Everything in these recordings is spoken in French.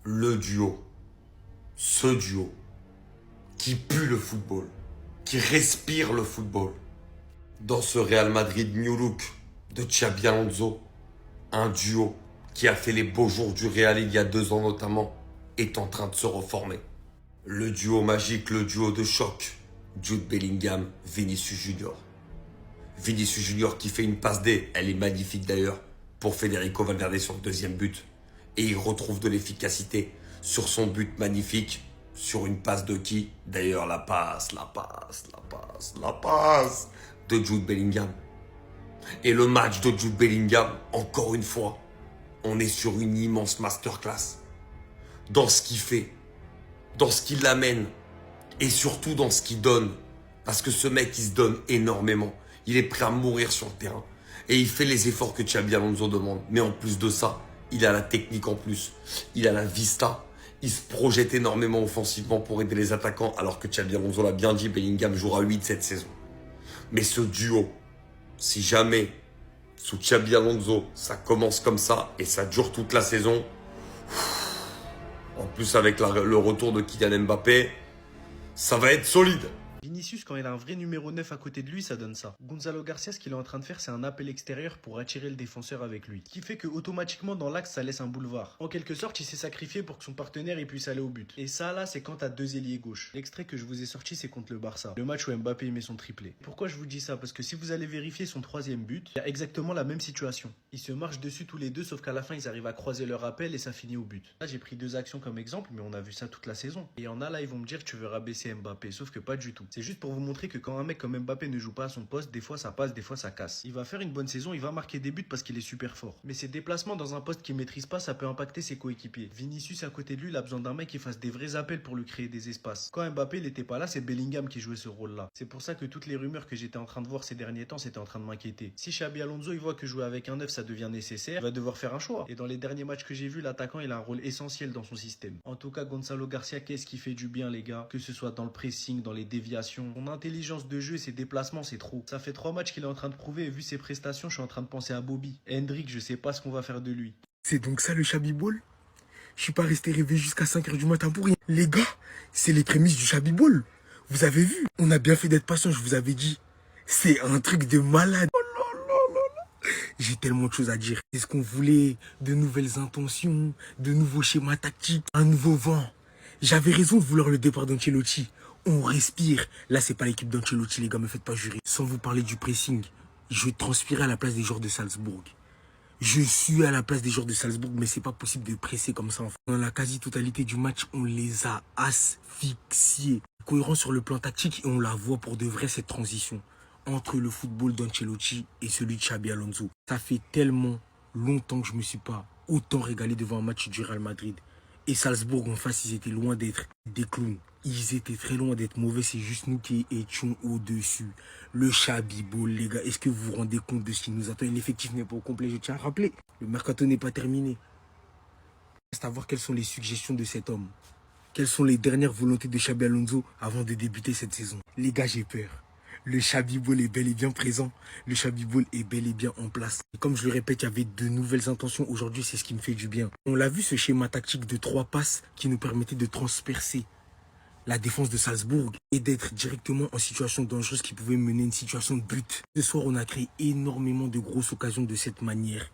le duo, ce duo, qui pue le football, qui respire le football. Dans ce Real Madrid New Look de Xabi Alonso, un duo qui a fait les beaux jours du Real il y a 2 ans notamment, est en train de se reformer. Le duo magique, le duo de choc, Jude Bellingham, Vinicius Junior. Vinicius Junior qui fait une passe D, elle est magnifique d'ailleurs, pour Federico Valverde sur le deuxième but. Et il retrouve de l'efficacité sur son but magnifique, sur une passe de qui? D'ailleurs la passe de Jude Bellingham. Et le match de Jude Bellingham, encore une fois, on est sur une immense masterclass. Dans ce qu'il fait, dans ce qu'il amène, et surtout dans ce qu'il donne. Parce que ce mec, il se donne énormément. Il est prêt à mourir sur le terrain. Et il fait les efforts que Xabi Alonso demande. Mais en plus de ça, il a la technique en plus. Il a la vista. Il se projette énormément offensivement pour aider les attaquants. Alors que Xabi Alonso l'a bien dit, Bellingham jouera 8 cette saison. Mais ce duo, si jamais, sous Xabi Alonso, ça commence comme ça et ça dure toute la saison, en plus avec le retour de Kylian Mbappé, ça va être solide. Vinicius, quand il a un vrai numéro 9 à côté de lui, ça donne ça. Gonzalo Garcia, ce qu'il est en train de faire, c'est un appel extérieur pour attirer le défenseur avec lui. Ce qui fait que automatiquement dans l'axe, ça laisse un boulevard. En quelque sorte, il s'est sacrifié pour que son partenaire il puisse aller au but. Et ça là, c'est quand t'as 2 ailiers gauche. L'extrait que je vous ai sorti, c'est contre le Barça. Le match où Mbappé met son triplé. Pourquoi je vous dis ça? Parce que si vous allez vérifier son 3e but, il y a exactement la même situation. Ils se marchent dessus tous les deux, sauf qu'à la fin, ils arrivent à croiser leur appel et ça finit au but. Là, j'ai pris 2 actions comme exemple, mais on a vu ça toute la saison. Et il y en a là, ils vont me dire, tu veux rabaisser Mbappé. Sauf que pas du tout. C'est juste pour vous montrer que quand un mec comme Mbappé ne joue pas à son poste, des fois ça passe, des fois ça casse. Il va faire une bonne saison, il va marquer des buts parce qu'il est super fort. Mais ses déplacements dans un poste qu'il maîtrise pas, ça peut impacter ses coéquipiers. Vinicius à côté de lui, il a besoin d'un mec qui fasse des vrais appels pour lui créer des espaces. Quand Mbappé n'était pas là, c'est Bellingham qui jouait ce rôle-là. C'est pour ça que toutes les rumeurs que j'étais en train de voir ces derniers temps, c'était en train de m'inquiéter. Si Xabi Alonso il voit que jouer avec un 9 ça devient nécessaire, il va devoir faire un choix. Et dans les derniers matchs que j'ai vus, l'attaquant il a un rôle essentiel dans son système. En tout cas, Gonzalo Garcia, qu'est-ce qui fait du bien les gars? Que ce soit dans le pressing, dans les déviations, son intelligence de jeu et ses déplacements, c'est trop. Ça fait 3 matchs qu'il est en train de prouver et vu ses prestations, je suis en train de penser à Bobby. Hendrik, je sais pas ce qu'on va faire de lui. C'est donc ça le Xabi Ball? Je suis pas resté rêvé jusqu'à 5h du matin pour rien. Les gars, c'est les prémices du Xabi Ball. Vous avez vu? On a bien fait d'être patient, je vous avais dit. C'est un truc de malade. Oh là là là là. J'ai tellement de choses à dire. Est-ce qu'on voulait de nouvelles intentions, de nouveaux schémas tactiques, un nouveau vent? J'avais raison de vouloir le départ d'Ancelotti. On respire. Là, c'est pas l'équipe d'Ancelotti, les gars, me faites pas jurer. Sans vous parler du pressing, je transpirais à la place des joueurs de Salzbourg. Je suis à la place des joueurs de Salzbourg, mais c'est pas possible de presser comme ça. Dans la quasi-totalité du match, on les a asphyxiés. Cohérent sur le plan tactique et on la voit pour de vrai cette transition entre le football d'Ancelotti et celui de Xabi Alonso. Ça fait tellement longtemps que je me suis pas autant régalé devant un match du Real Madrid. Et Salzbourg en face, ils étaient loin d'être des clowns. Ils étaient très loin d'être mauvais, c'est juste nous qui étions au-dessus. Le Xabi Ball, les gars, est-ce que vous vous rendez compte de ce qui nous attend? L'effectif n'est pas au complet, je tiens à rappeler. Le mercato n'est pas terminé. Reste à voir quelles sont les suggestions de cet homme. Quelles sont les dernières volontés de Xabi Alonso avant de débuter cette saison? Les gars, j'ai peur. Le Xabi Ball est bel et bien présent. Le Xabi Ball est bel et bien en place. Et comme je le répète, il y avait de nouvelles intentions. Aujourd'hui, c'est ce qui me fait du bien. On l'a vu, ce schéma tactique de 3 passes qui nous permettait de transpercer la défense de Salzbourg et d'être directement en situation dangereuse qui pouvait mener une situation de but. Ce soir, on a créé énormément de grosses occasions de cette manière.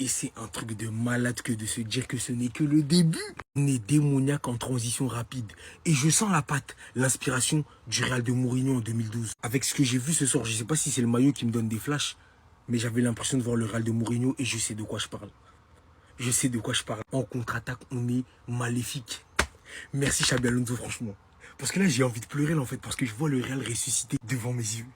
Et c'est un truc de malade que de se dire que ce n'est que le début. On est démoniaque en transition rapide. Et je sens la patte, l'inspiration du Real de Mourinho en 2012. Avec ce que j'ai vu ce soir, je ne sais pas si c'est le maillot qui me donne des flashs, mais j'avais l'impression de voir le Real de Mourinho et je sais de quoi je parle. Je sais de quoi je parle. En contre-attaque, on est maléfique. Merci Xabi Alonso, franchement. Parce que là, j'ai envie de pleurer, là, en fait, parce que je vois le Real ressusciter devant mes yeux.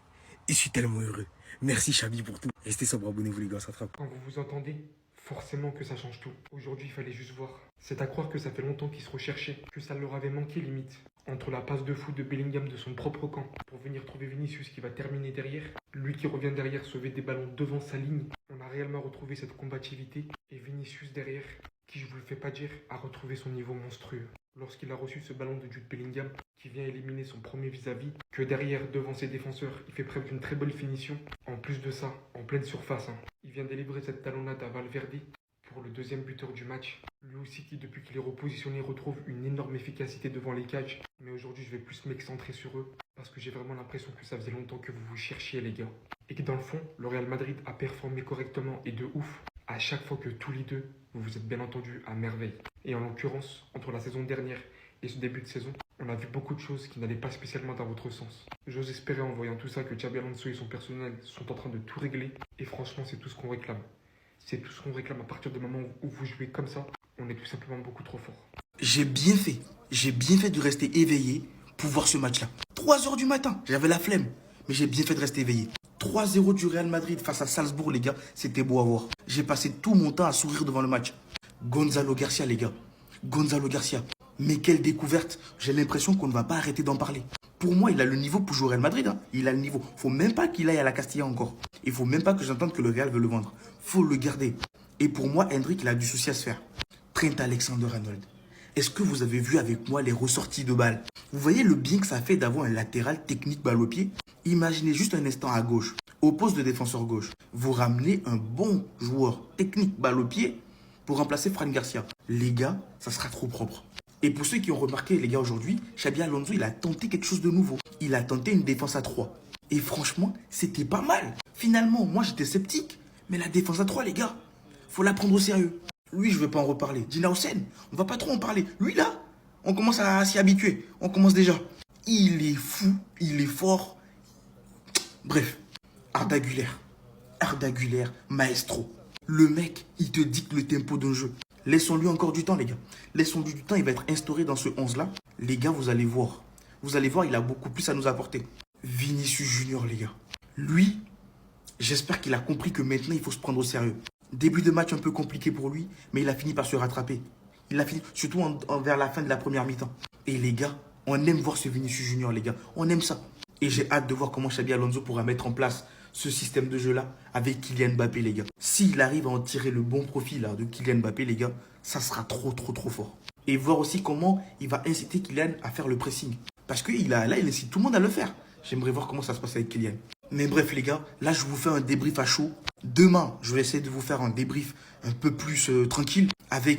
Et je suis tellement heureux. Merci Xabi pour tout. Restez sobre, abonnez-vous les gars, ça attrape. Quand vous vous entendez, forcément que ça change tout. Aujourd'hui, il fallait juste voir. C'est à croire que ça fait longtemps qu'ils se recherchaient, que ça leur avait manqué limite. Entre la passe de fou de Bellingham de son propre camp pour venir trouver Vinicius qui va terminer derrière, lui qui revient derrière sauver des ballons devant sa ligne, on a réellement retrouvé cette combativité et Vinicius derrière, qui je vous le fais pas dire, a retrouvé son niveau monstrueux. Lorsqu'il a reçu ce ballon de Jude Bellingham qui vient éliminer son premier vis-à-vis, que derrière, devant ses défenseurs, il fait preuve d'une très belle finition. En plus de ça, en pleine surface, il vient délivrer cette talonnade à Valverde pour le 2e buteur du match. Lui aussi qui, depuis qu'il est repositionné, retrouve une énorme efficacité devant les cages. Mais aujourd'hui, je vais plus m'excentrer sur eux. Parce que j'ai vraiment l'impression que ça faisait longtemps que vous vous cherchiez, les gars. Et que dans le fond, le Real Madrid a performé correctement et de ouf à chaque fois que tous les deux, vous vous êtes bien entendu à merveille. Et en l'occurrence, entre la saison dernière et ce début de saison, on a vu beaucoup de choses qui n'allaient pas spécialement dans votre sens. J'ose espérer en voyant tout ça que Xabi Alonso et son personnel sont en train de tout régler. Et franchement, c'est tout ce qu'on réclame. C'est tout ce qu'on réclame à partir du moment où vous jouez comme ça. On est tout simplement beaucoup trop fort. J'ai bien fait de rester éveillé pour voir ce match-là. 3 heures du matin, j'avais la flemme, mais j'ai bien fait de rester éveillé. 3-0 du Real Madrid face à Salzbourg, les gars, c'était beau à voir. J'ai passé tout mon temps à sourire devant le match. Gonzalo Garcia, les gars. Gonzalo Garcia. Mais quelle découverte. J'ai l'impression qu'on ne va pas arrêter d'en parler. Pour moi, il a le niveau pour jouer au Real Madrid. Hein. Il a le niveau. Faut même pas qu'il aille à la Castilla encore. Il faut même pas que j'entende que le Real veut le vendre. Faut le garder. Et pour moi, Hendrik, il a du souci à se faire. Trent Alexander-Arnold. Est-ce que vous avez vu avec moi les ressorties de balles? Vous voyez le bien que ça fait d'avoir un latéral technique balle au pied? Imaginez juste un instant à gauche, au poste de défenseur gauche. Vous ramenez un bon joueur technique balle au pied pour remplacer Fran Garcia. Les gars, ça sera trop propre. Et pour ceux qui ont remarqué, les gars, aujourd'hui, Xabi Alonso, il a tenté quelque chose de nouveau. Il a tenté une défense à 3. Et franchement, c'était pas mal. Finalement, moi, j'étais sceptique. Mais la défense à 3, les gars, faut la prendre au sérieux. Lui, je ne veux pas en reparler. Dina Hussein, on va pas trop en parler. Lui, là, on commence à s'y habituer. On commence déjà. Il est fou, il est fort. Bref, Arda Güler, maestro. Le mec, il te dicte le tempo d'un jeu. Laissons-lui encore du temps, les gars. Laissons-lui du temps, il va être instauré dans ce 11-là. Les gars, vous allez voir. Vous allez voir, il a beaucoup plus à nous apporter. Vinicius Junior, les gars. Lui, j'espère qu'il a compris que maintenant, il faut se prendre au sérieux. Début de match un peu compliqué pour lui, mais il a fini par se rattraper. Il a fini, surtout vers la fin de la première mi-temps. Et les gars, on aime voir ce Vinicius Junior, les gars. On aime ça. Et j'ai hâte de voir comment Xabi Alonso pourra mettre en place ce système de jeu-là avec Kylian Mbappé, les gars. S'il arrive à en tirer le bon profil là, de Kylian Mbappé, les gars, ça sera trop fort. Et voir aussi comment il va inciter Kylian à faire le pressing. Parce que il incite tout le monde à le faire. J'aimerais voir comment ça se passe avec Kylian. Mais bref, les gars, là, je vous fais un débrief à chaud. Demain, je vais essayer de vous faire un débrief un peu plus tranquille.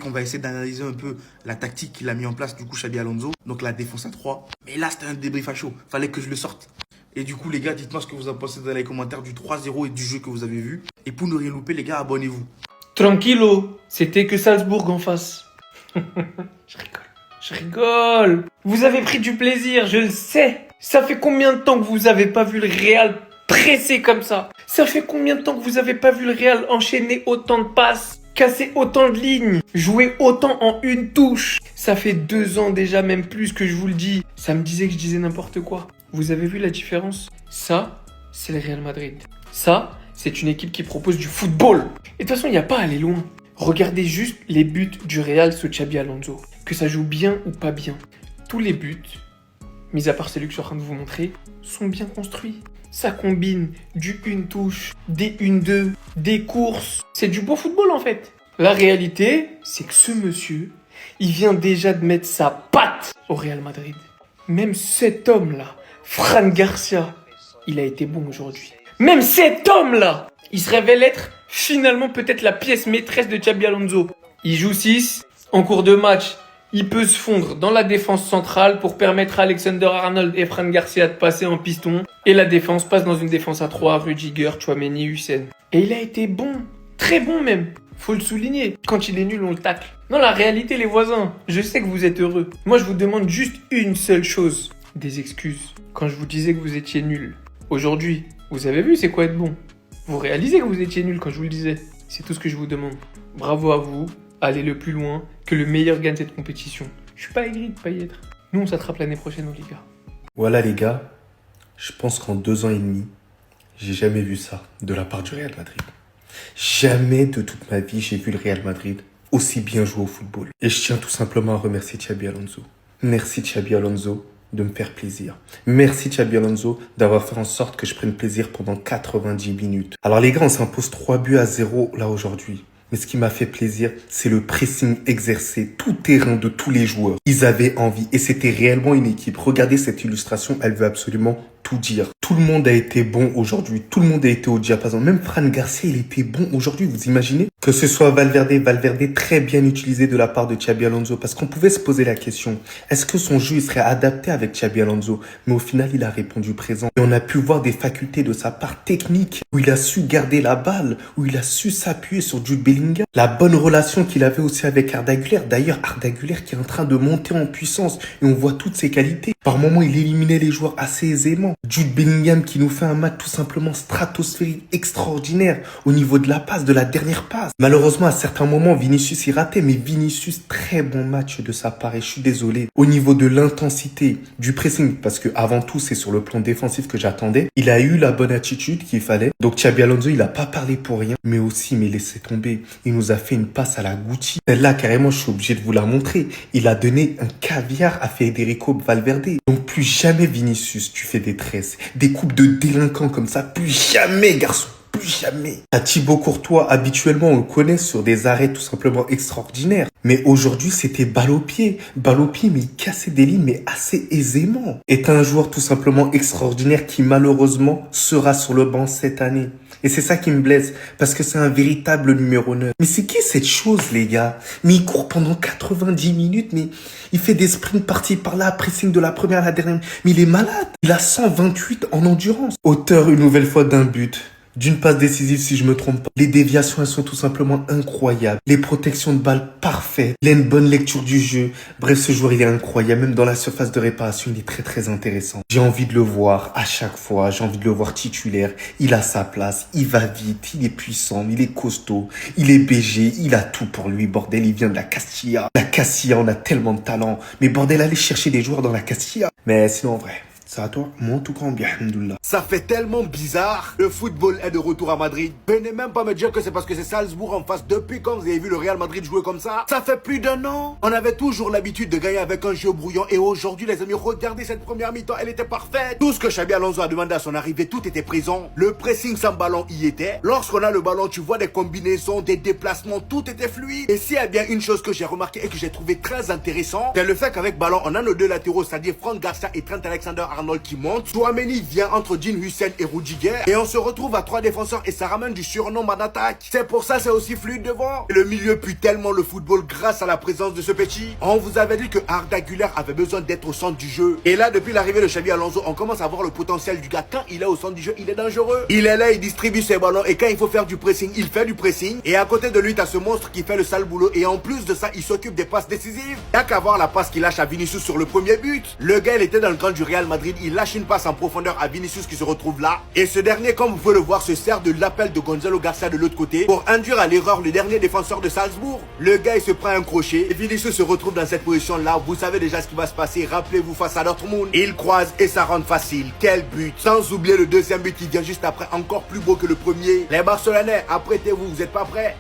On va essayer d'analyser un peu la tactique qu'il a mis en place, du coup, Xabi Alonso. Donc, la défense à 3. Mais là, c'était un débrief à chaud. Fallait que je le sorte. Et du coup, les gars, dites-moi ce que vous en pensez dans les commentaires du 3-0 et du jeu que vous avez vu. Et pour ne rien louper, les gars, abonnez-vous. Tranquillo, c'était que Salzbourg en face. Je rigole. Vous avez pris du plaisir, je le sais. Ça fait combien de temps que vous avez pas vu le Real presser comme ça? Ça fait combien de temps que vous avez pas vu le Real enchaîner autant de passes, casser autant de lignes, jouer autant en une touche? Ça fait 2 ans déjà, même plus, que je vous le dis. Ça me disait que je disais n'importe quoi. Vous avez vu la différence? Ça, c'est le Real Madrid. Ça, c'est une équipe qui propose du football. Et de toute façon, il n'y a pas à aller loin. Regardez juste les buts du Real sous Xabi Alonso. Que ça joue bien ou pas bien. Tous les buts, mis à part celui que je suis en train de vous montrer, sont bien construits. Ça combine du une touche, des 1-2, des courses. C'est du beau football en fait. La réalité, c'est que ce monsieur, il vient déjà de mettre sa patte au Real Madrid. Même cet homme-là, Fran Garcia, il a été bon aujourd'hui. Même cet homme-là, il se révèle être finalement peut-être la pièce maîtresse de Xabi Alonso. Il joue 6, en cours de match, il peut se fondre dans la défense centrale pour permettre à Alexander-Arnold et Fran Garcia de passer en piston. Et la défense passe dans une défense à 3, Rudiger, Tchouaméni, Hussein. Et il a été bon, très bon même. Faut le souligner. Quand il est nul, on le tacle. Non, la réalité, les voisins, je sais que vous êtes heureux. Moi, je vous demande juste une seule chose. Des excuses. Quand je vous disais que vous étiez nul. Aujourd'hui, vous avez vu c'est quoi être bon? Vous réalisez que vous étiez nul quand je vous le disais. C'est tout ce que je vous demande. Bravo à vous. Allez le plus loin. Que le meilleur gagne cette compétition. Je suis pas aigri de pas y être. Nous, on s'attrape l'année prochaine au Liga. Voilà les gars, je pense qu'en 2 ans et demi, j'ai jamais vu ça de la part du Real Madrid. Jamais de toute ma vie, j'ai vu le Real Madrid aussi bien jouer au football. Et je tiens tout simplement à remercier Xabi Alonso. Merci Xabi Alonso de me faire plaisir. Merci Xabi Alonso d'avoir fait en sorte que je prenne plaisir pendant 90 minutes. Alors les gars, on s'impose 3-0 là aujourd'hui. Mais ce qui m'a fait plaisir, c'est le pressing exercé, tout terrain de tous les joueurs. Ils avaient envie et c'était réellement une équipe. Regardez cette illustration, elle veut absolument tout dire. Tout le monde a été bon aujourd'hui. Tout le monde a été au diapason. Même Fran Garcia, il était bon aujourd'hui. Vous imaginez? Que ce soit Valverde très bien utilisé de la part de Xabi Alonso. Parce qu'on pouvait se poser la question. Est-ce que son jeu il serait adapté avec Xabi Alonso? Mais au final, il a répondu présent. Et on a pu voir des facultés de sa part technique. Où il a su garder la balle. Où il a su s'appuyer sur Jude Bellingham. La bonne relation qu'il avait aussi avec Arda Güler. D'ailleurs, Arda Güler qui est en train de monter en puissance. Et on voit toutes ses qualités. Par moments, il éliminait les joueurs assez aisément. Jude Bellingham qui nous fait un match tout simplement stratosphérique, extraordinaire au niveau de la passe, de la dernière passe. Malheureusement, à certains moments, Vinicius y ratait, mais Vinicius, très bon match de sa part et je suis désolé. Au niveau de l'intensité, du pressing, parce que avant tout, c'est sur le plan défensif que j'attendais, il a eu la bonne attitude qu'il fallait. Donc Xabi Alonso, il a pas parlé pour rien, mais aussi, mais laissez tomber. Il nous a fait une passe à la Gucci. Celle-là, carrément, je suis obligé de vous la montrer. Il a donné un caviar à Federico Valverde. Donc plus jamais Vinicius, tu fais des tresses, des coupes de délinquants comme ça, plus jamais garçon, plus jamais. À Thibaut Courtois, habituellement on le connaît sur des arrêts tout simplement extraordinaires, mais aujourd'hui c'était balle au pied, mais il cassait des lignes mais assez aisément. Est un joueur tout simplement extraordinaire qui malheureusement sera sur le banc cette année. Et c'est ça qui me blesse, parce que c'est un véritable numéro 9. Mais c'est qui cette chose, les gars? Mais il court pendant 90 minutes, mais il fait des sprints par-ci, par-là, pressing de la première à la dernière. Mais il est malade. Il a 128 en endurance. Auteur une nouvelle fois d'un but. D'une passe décisive si je me trompe pas. Les déviations, elles sont tout simplement incroyables. Les protections de balles parfaites. Il a une bonne lecture du jeu. Bref, ce joueur, il est incroyable. Même dans la surface de réparation, il est très très intéressant. J'ai envie de le voir à chaque fois. J'ai envie de le voir titulaire. Il a sa place. Il va vite. Il est puissant. Il est costaud. Il est BG. Il a tout pour lui. Bordel, il vient de la Castilla. La Castilla, on a tellement de talent. Mais bordel, allez chercher des joueurs dans la Castilla. Mais sinon, en vrai... Ça à toi, moi en tout cas, bien, alhamdoulilah. Ça fait tellement bizarre. Le football est de retour à Madrid. Venez même pas me dire que c'est parce que c'est Salzbourg en face. Depuis quand vous avez vu le Real Madrid jouer comme ça? Ça fait plus d'1 an. On avait toujours l'habitude de gagner avec un jeu brouillon. Et aujourd'hui, les amis, regardez cette première mi-temps. Elle était parfaite. Tout ce que Xabi Alonso a demandé à son arrivée, tout était présent. Le pressing sans ballon y était. Lorsqu'on a le ballon, tu vois des combinaisons, des déplacements. Tout était fluide. Et s'il y a bien une chose que j'ai remarqué et que j'ai trouvé très intéressant, c'est le fait qu'avec ballon, on a nos deux latéraux, c'est-à-dire Fran Garcia et Trent Alexander-Arnold qui montent. Chouameni vient entre Dean Hussein et Rudiger. Et on se retrouve à 3 défenseurs et ça ramène du surnom en attaque. C'est pour ça c'est aussi fluide devant. Et le milieu pue tellement le football grâce à la présence de ce petit. On vous avait dit que Arda Güler avait besoin d'être au centre du jeu. Et là, depuis l'arrivée de Xabi Alonso, on commence à voir le potentiel du gars. Quand il est au centre du jeu, il est dangereux. Il est là, il distribue ses ballons. Et quand il faut faire du pressing, il fait du pressing. Et à côté de lui, t'as ce monstre qui fait le sale boulot. Et en plus de ça, il s'occupe des passes décisives. Y'a qu'à voir la passe qu'il lâche à Vinicius sur le premier but. Le gars, il était dans le camp du Real Madrid. Il lâche une passe en profondeur à Vinicius qui se retrouve là. Et ce dernier, comme vous pouvez le voir, se sert de l'appel de Gonzalo Garcia de l'autre côté pour induire à l'erreur le dernier défenseur de Salzbourg. Le gars, il se prend un crochet et Vinicius se retrouve dans cette position-là. Vous savez déjà ce qui va se passer. Rappelez-vous face à Dortmund. Il croise et ça rentre facile. Quel but! Sans oublier le deuxième but qui vient juste après, encore plus beau que le premier. Les Barcelonais, apprêtez-vous, vous êtes pas prêts?